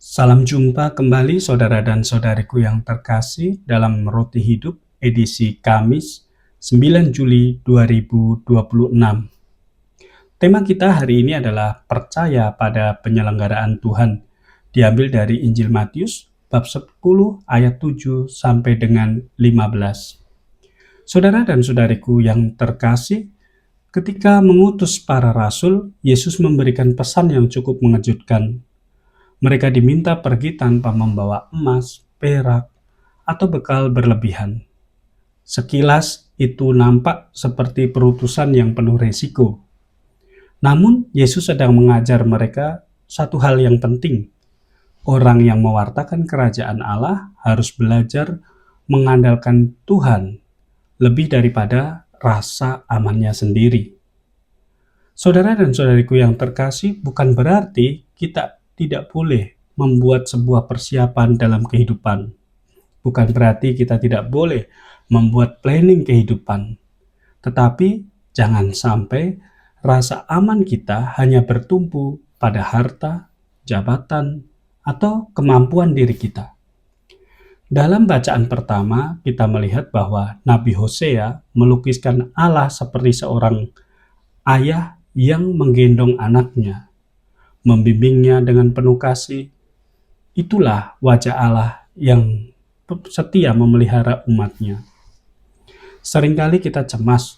Salam jumpa kembali saudara dan saudariku yang terkasih dalam Roti Hidup edisi Kamis 9 Juli 2026. Tema kita hari ini adalah percaya pada penyelenggaraan Tuhan, diambil dari Injil Matius bab 10 ayat 7 sampai dengan 15. Saudara dan saudariku yang terkasih, ketika mengutus para rasul, Yesus memberikan pesan yang cukup mengejutkan. Mereka diminta pergi tanpa membawa emas, perak, atau bekal berlebihan. Sekilas itu nampak seperti perutusan yang penuh resiko. Namun, Yesus sedang mengajar mereka satu hal yang penting. Orang yang mewartakan kerajaan Allah harus belajar mengandalkan Tuhan lebih daripada rasa amannya sendiri. Saudara dan saudariku yang terkasih, bukan berarti kita tidak boleh membuat sebuah persiapan dalam kehidupan. Bukan berarti kita tidak boleh membuat planning kehidupan. Tetapi jangan sampai rasa aman kita hanya bertumpu pada harta, jabatan, atau kemampuan diri kita. Dalam bacaan pertama, kita melihat bahwa Nabi Hosea melukiskan Allah seperti seorang ayah yang menggendong anaknya, membimbingnya dengan penuh kasih. Itulah wajah Allah yang setia memelihara umatnya. Seringkali kita cemas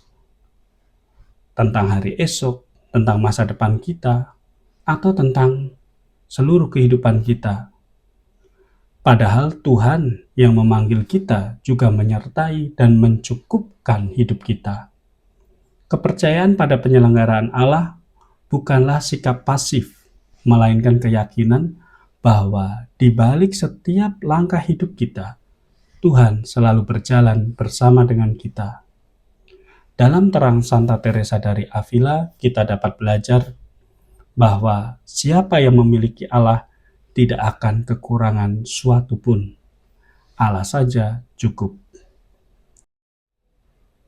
tentang hari esok, tentang masa depan kita, atau tentang seluruh kehidupan kita. Padahal Tuhan yang memanggil kita juga menyertai dan mencukupkan hidup kita. Kepercayaan pada penyelenggaraan Allah bukanlah sikap pasif, melainkan keyakinan bahwa di balik setiap langkah hidup kita, Tuhan selalu berjalan bersama dengan kita. Dalam terang Santa Teresa dari Avila, kita dapat belajar bahwa siapa yang memiliki Allah tidak akan kekurangan suatu pun. Allah saja cukup.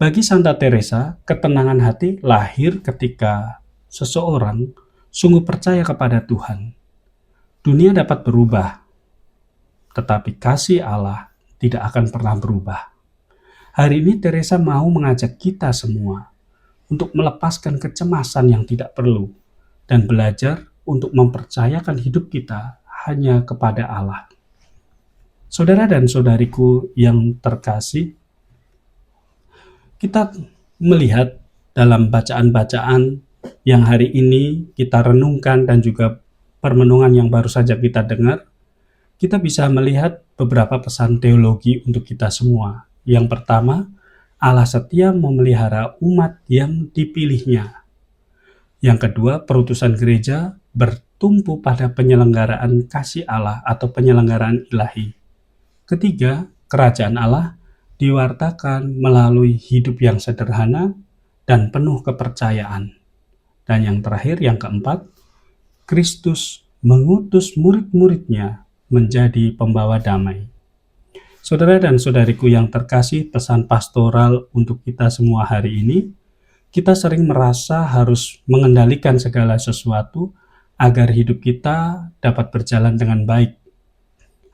Bagi Santa Teresa, ketenangan hati lahir ketika seseorang sungguh percaya kepada Tuhan. Dunia dapat berubah, tetapi kasih Allah tidak akan pernah berubah. Hari ini Teresa mau mengajak kita semua untuk melepaskan kecemasan yang tidak perlu dan belajar untuk mempercayakan hidup kita hanya kepada Allah. Saudara dan saudariku yang terkasih, kita melihat dalam bacaan-bacaan yang hari ini kita renungkan dan juga permenungan yang baru saja kita dengar, kita bisa melihat beberapa pesan teologi untuk kita semua. Yang pertama, Allah setia memelihara umat yang dipilihnya. Yang kedua, perutusan gereja bertumpu pada penyelenggaraan kasih Allah atau penyelenggaraan ilahi. Ketiga, kerajaan Allah diwartakan melalui hidup yang sederhana dan penuh kepercayaan. Dan yang terakhir, yang keempat, Kristus mengutus murid-muridnya menjadi pembawa damai. Saudara dan saudariku yang terkasih, pesan pastoral untuk kita semua hari ini, kita sering merasa harus mengendalikan segala sesuatu agar hidup kita dapat berjalan dengan baik.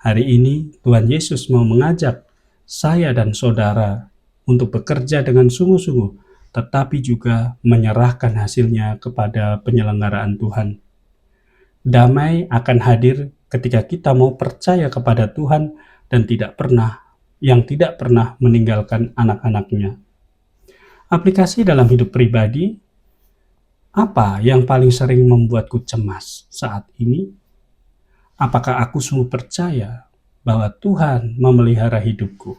Hari ini Tuhan Yesus mau mengajak saya dan saudara untuk bekerja dengan sungguh-sungguh, tetapi juga menyerahkan hasilnya kepada penyelenggaraan Tuhan. Damai akan hadir ketika kita mau percaya kepada Tuhan dan tidak pernah meninggalkan anak-anaknya. Aplikasi dalam hidup pribadi, apa yang paling sering membuatku cemas saat ini? Apakah aku sungguh percaya bahwa Tuhan memelihara hidupku?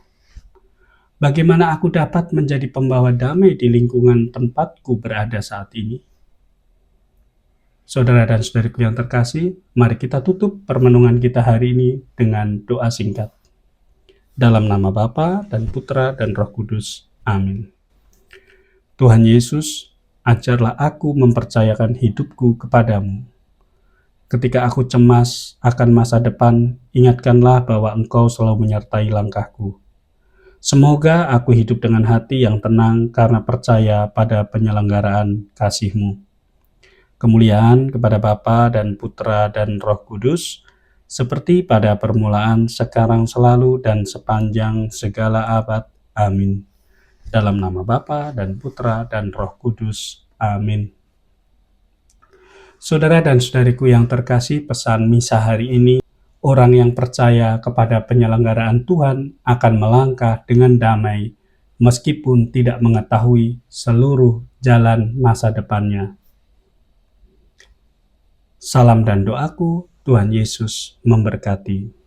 Bagaimana aku dapat menjadi pembawa damai di lingkungan tempatku berada saat ini? Saudara dan saudariku yang terkasih, mari kita tutup permenungan kita hari ini dengan doa singkat. Dalam nama Bapa dan Putra dan Roh Kudus. Amin. Tuhan Yesus, ajarlah aku mempercayakan hidupku kepadamu. Ketika aku cemas akan masa depan, ingatkanlah bahwa Engkau selalu menyertai langkahku. Semoga aku hidup dengan hati yang tenang karena percaya pada penyelenggaraan kasih-Mu. Kemuliaan kepada Bapa dan Putra dan Roh Kudus, seperti pada permulaan, sekarang, selalu, dan sepanjang segala abad. Amin. Dalam nama Bapa dan Putra dan Roh Kudus. Amin. Saudara dan saudariku yang terkasih, pesan misa hari ini, orang yang percaya kepada penyelenggaraan Tuhan akan melangkah dengan damai, meskipun tidak mengetahui seluruh jalan masa depannya. Salam dan doaku, Tuhan Yesus memberkati.